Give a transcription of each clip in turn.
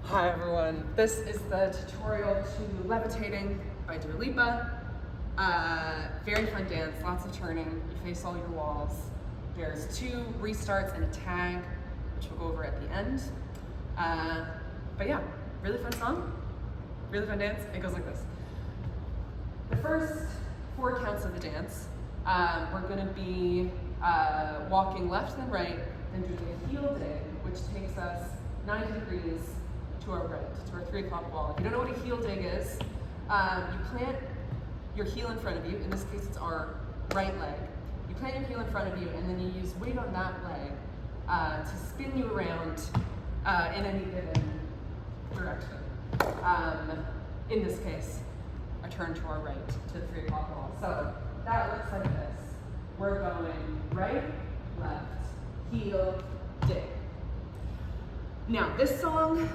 Hi everyone, this is the tutorial to Levitating by Dua Lipa. Very fun dance, lots of turning, you face all your walls. There's 2 restarts and a tag, which we'll go over at the end. But yeah, really fun song, really fun dance. It goes like this. The first 4 counts of the dance, we're gonna be walking left and right and doing a heel dig, which takes us 90 degrees to our right, to our 3 o'clock wall. If you don't know what a heel dig is, you plant your heel in front of you. In this case, it's our right leg. You plant your heel in front of you, and then you use weight on that leg to spin you around in any given direction. In this case, a turn to our right, to the 3 o'clock wall. So that looks like this. We're going right, left, heel, dig. Now, this song,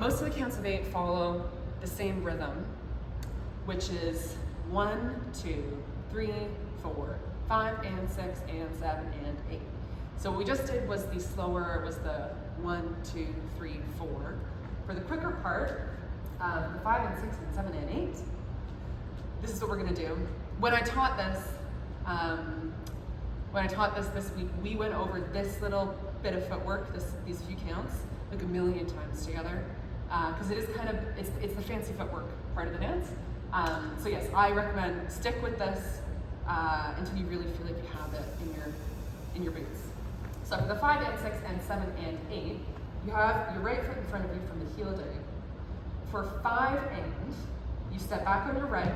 most of the counts of 8 follow the same rhythm, which is 1, 2, 3, 4, 5, and 6, and 7, and 8. So what we just did was the slower, was the 1, 2, 3, 4. For the quicker part, the 5, and 6, and 7, and 8, this is what we're gonna do. When I taught this this week, we went over this little bit of footwork, these few counts, like a million times together, because it is kind of, it's the fancy footwork part of the dance. So yes, I recommend stick with this until you really feel like you have it in your boots. So for the 5 and 6 and 7 and 8, you have your right foot in front of you from the heel dig. For 5 and, you step back on your right,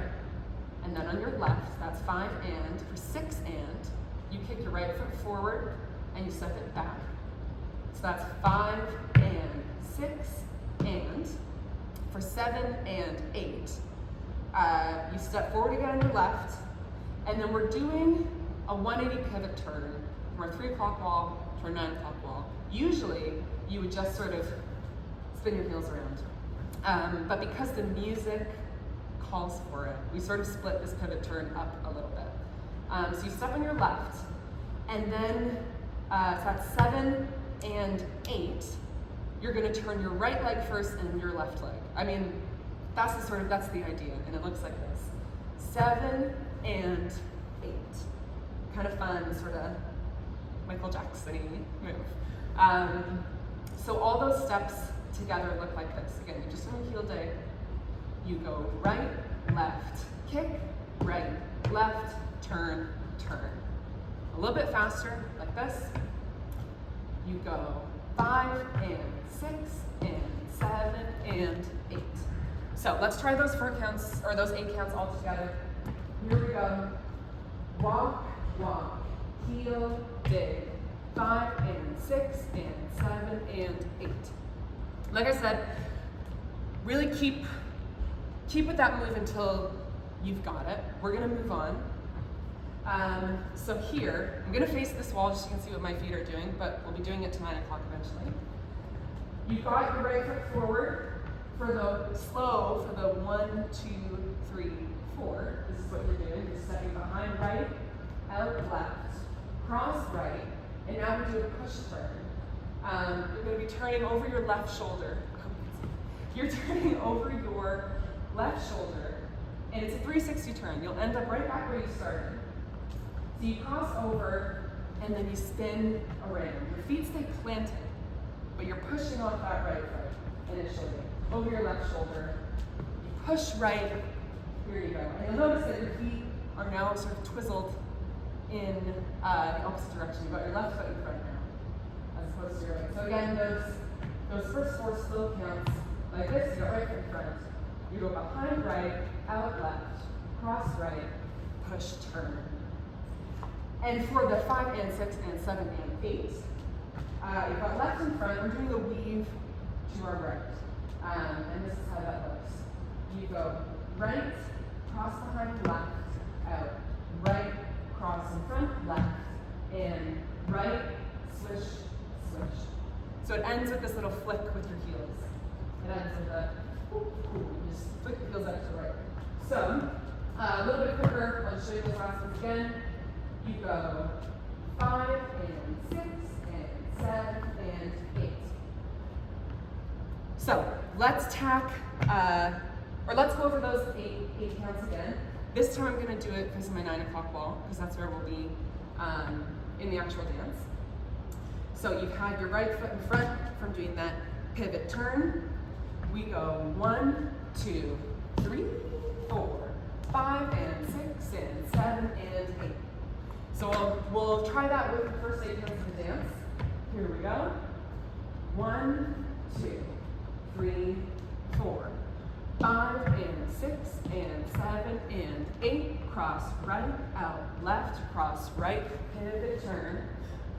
and then on your left, that's 5 and. For 6 and, you kick your right foot forward, and you step it back. So that's 5 and 6 and. For 7 and 8, you step forward again on your left, and then we're doing a 180 pivot turn from our 3 o'clock wall to our 9 o'clock wall. Usually, you would just sort of spin your heels around. But because the music calls for it, we sort of split this pivot turn up a little bit. So you step on your left, and then so that's 7 and 8, you're gonna turn your right leg first and your left leg. I mean, that's the idea, and it looks like this. 7 and 8. Kind of fun, sort of Michael Jackson-y move. So all those steps together look like this. Again, you're just doing a heel dig. You go right, left, kick, right, left, turn, turn. A little bit faster, like this. You go 5 and 6 and 7 and 8. So let's try those 4 counts, or those 8 counts all together. Here we go. Walk, walk, heel, dig. 5 and 6 and 7 and 8. Like I said, really keep with that move until you've got it. We're gonna move on. So here, I'm gonna face this wall just so you can see what my feet are doing, but we'll be doing it to 9 o'clock eventually. You've got your right foot forward for the slow, for the 1, 2, 3, 4. This is what you're doing. You're stepping behind right, out left, cross right, and now we do a push turn. You're gonna be turning over your left shoulder. You're turning over your left shoulder, and it's a 360 turn. You'll end up right back where you started. So you cross over, and then you spin around. Your feet stay planted, but you're pushing off that right foot initially, over your left shoulder. You push right, here you go. And you'll notice that your feet are now sort of twizzled in the opposite direction. You've got your left foot in front now, as opposed to your right. So again, those first 4 slow counts, like this, you got right foot in front. You go behind right, out left, cross right, push, turn. And for the 5 and 6 and 7 and 8, you've got left in front. We're doing a weave to our right. And this is how that looks. You go right, cross behind left, out, right, cross in front, left, in, right, swish, swish. So it ends with this little flick with your heels. It ends with a just flick the heels out to the right. So, a little bit quicker, I'll show you those last ones again. You go 5 and 6 and 7 and 8. So, let's tack, or let's go over those eight counts again. This time I'm gonna do it facing my 9 o'clock wall, because that's where we'll be in the actual dance. So you've had your right foot in front from doing that pivot turn. We go 1, 2, 3, 4, 5, and 6, and 7, and 8. So we'll try that with the first 8 counts of the dance. Here we go. 1, 2, 3, 4, 5, and 6, and 7, and 8. Cross right, out, left, cross right, pivot turn.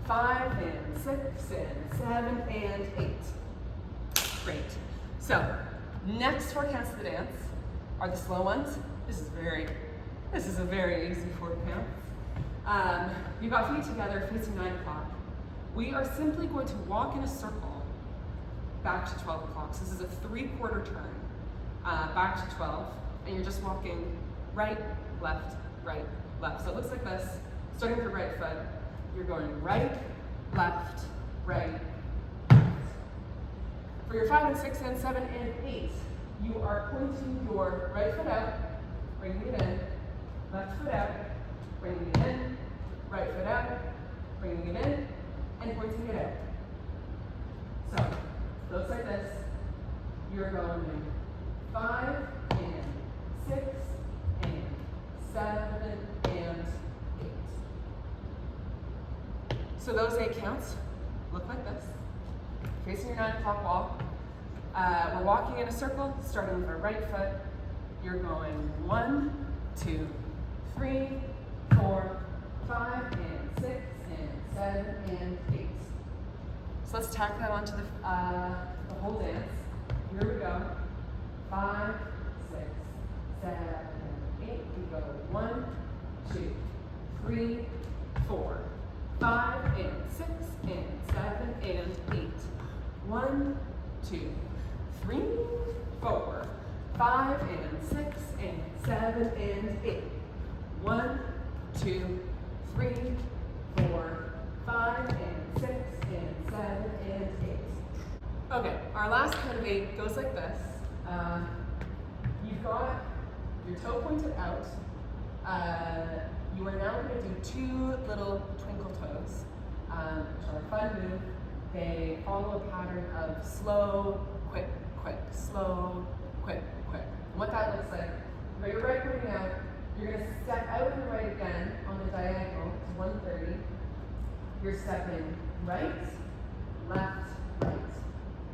5, and 6, and 7, and 8. Great. So, next 4 counts of the dance are the slow ones. This is a very easy 4 count. You've got feet together facing 9 o'clock. We are simply going to walk in a circle back to 12 o'clock. So this is a 3/4 turn back to 12, and you're just walking right, left, right, left. So it looks like this. Starting with your right foot, you're going right, left, right. For your 5 and 6 and 7 and 8, you are pointing your right foot out, bringing it in, left foot out, bringing it in, right foot out, bringing it in, and pointing it out. So, looks like this. You're going 5 and 6 and 7 and 8. So those 8 counts look like this. Facing your 9 o'clock wall. We're walking in a circle, starting with our right foot. You're going 1, 2, 3, 4, 5, and 6, and 7, and 8. So let's tack that onto the whole dance. Here we go. 5, 6, 7, 8. We go 1, 2, 3, 4, 5, and 6, and 7, and 8. 1, 2, 3, 4, 5, and 6, and 7, and 8. 1, 2, 3, 4, 5, and 6, and 7, and 8. Okay, our last count of 8 goes like this. You've got your toe pointed out. You are now going to do 2 little twinkle toes, which are a fun move. They follow a pattern of slow, quick, quick, slow, quick, quick. And what that looks like, you got your right pointing out, you're going to step out and right again on the diagonal to 130. You're stepping right, left, right.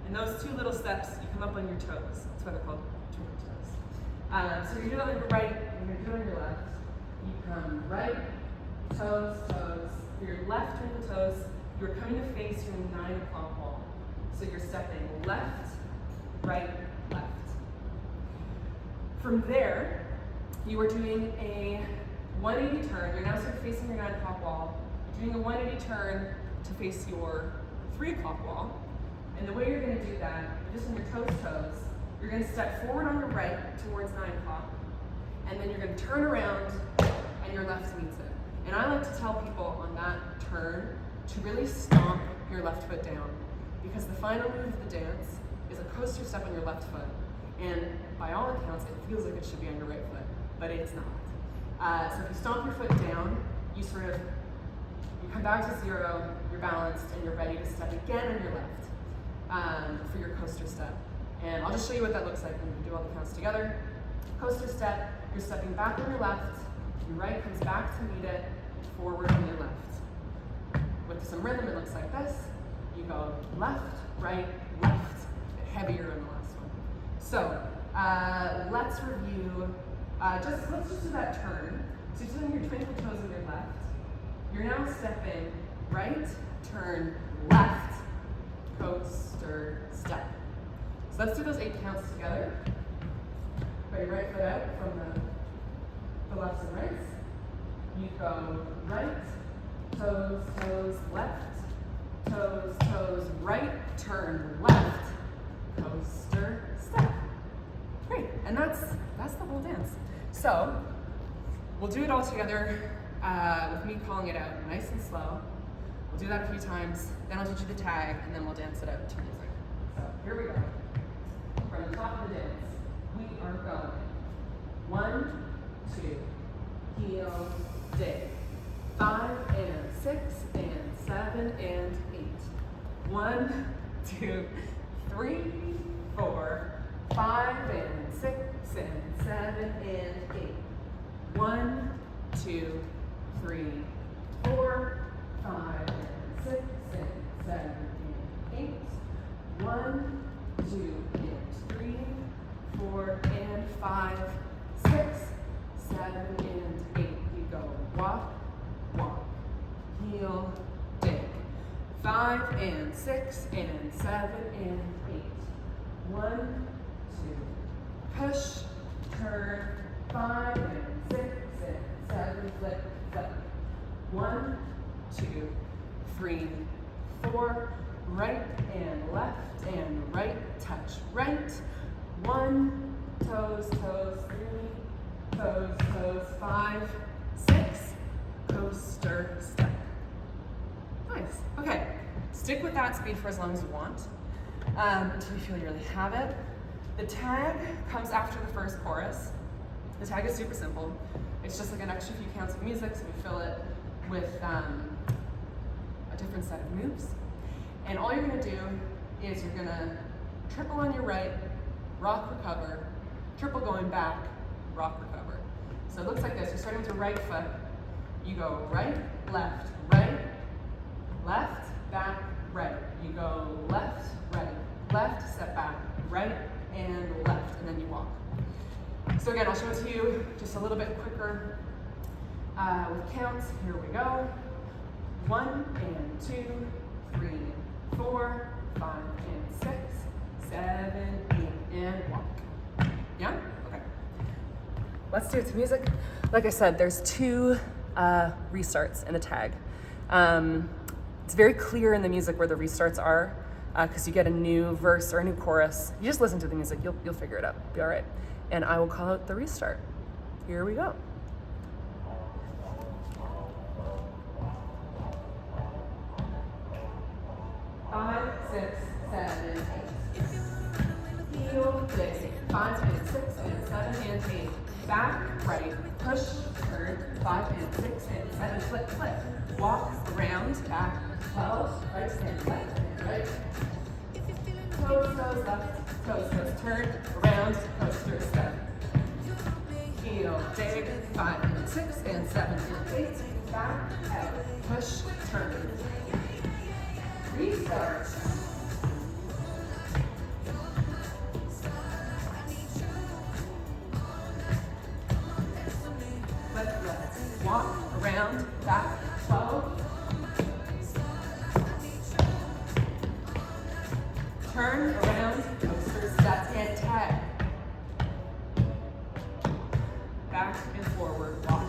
And those 2 little steps, you come up on your toes. That's why they're called twinkle toes. So you do it on your right, and you're doing your left. You come right, toes, toes. For your left twinkle toes, you're coming to face your 9 o'clock wall. So you're stepping left, right, left. From there, you are doing a 180 turn. You're now sort of facing your 9 o'clock wall. You're doing a 180 turn to face your 3 o'clock wall. And the way you're going to do that, just on your toes, you're going to step forward on your right towards 9 o'clock. And then you're going to turn around and your left meets it. And I like to tell people on that turn to really stomp your left foot down, because the final move of the dance is a coaster step on your left foot. And by all accounts, it feels like it should be on your right foot, but it's not. So if you stomp your foot down, you come back to 0, you're balanced, and you're ready to step again on your left for your coaster step. And I'll just show you what that looks like when we do all the counts together. Coaster step, you're stepping back on your left, your right comes back to meet it, forward on your left. With some rhythm, it looks like this. You go left, right, left, heavier in the last one. So let's review, let's just do that turn. So you're doing your twinkle toes on your left. You're now stepping right, turn, left, coaster, step. So let's do those 8 counts together. Put your right foot out from the lefts and rights. You go right, toes, toes, left, toes, toes, right, turn, left, coaster, step. Great, and that's the whole dance. So we'll do it all together with me calling it out nice and slow. We'll do that a few times, then I'll teach you the tag, and then we'll dance it out to music. So here we go. 1, 2, heel, dig. 5 and 6 and 7 and 8. 1, 2, 3, 4, 5 and 6 and 7 and 8. 1, 2, 3, 4, 5 and 6 and 7 and 8. 1, 2 and 3, 4 and 5, 6, 7 and 8. You go walk, walk, heel, dig. 5 and 6 and 7 and 8. 1, 2, push, turn. 5 and 6 and 7, flip, flip. 1, 2, 3, 4, right and left and right, touch right. 1, toes, toes, 3, toes, toes, 5, 6, coaster step. Nice. Okay, stick with that speed for as long as you want, until you feel you really have it. The tag comes after the first chorus. The tag is super simple. It's just like an extra few counts of music, so we fill it with a different set of moves. And all you're gonna do is you're gonna triple on your right, rock, recover, triple going back, rock, recover. So it looks like this. You're starting with your right foot. You go right, left, back, right. You go left, step back, right, and left, and then you walk. So again, I'll show it to you just a little bit quicker with counts. Here we go. 1 and 2, 3, 4, 5 and 6, 7, 8, and walk. Yeah? Okay. Let's do it to music. Like I said, there's 2 restarts in the tag. It's very clear in the music where the restarts are, because you get a new verse or a new chorus. You just listen to the music, you'll figure it out. Be all right. And I will call out the restart. Here we go. Five, 6, 7, 8. Heel, dig. 5 and 6 and 7 and 8. Back, right, push, turn. 5 and 6 and 7, flip, flip. Walk around, back, 12, right and left and right. Toes, toes, left, toes, toes, turn, around, coaster step. Heel, dig, 5 and 6 and 7 and 8. Back, out, push, turn. Restart. Flip, left, walk, around, back, 12. Turn around, coaster step and tag. Back and forward, walk.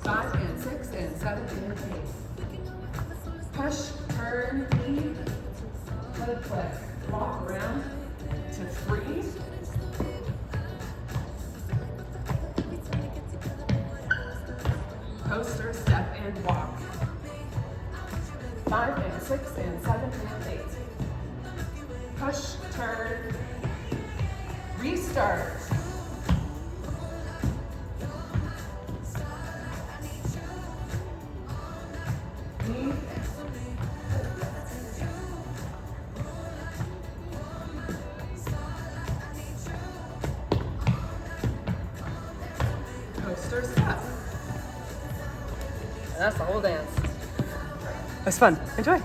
5 and 6 and 7 and 8. Push, turn, lead, flip, flip. Walk around to 3. Coaster, step, and walk. 5 and 6 and 7 and 8. Push, turn, restart. Lead. Coaster step. And that's the whole dance. It was fun. Enjoy.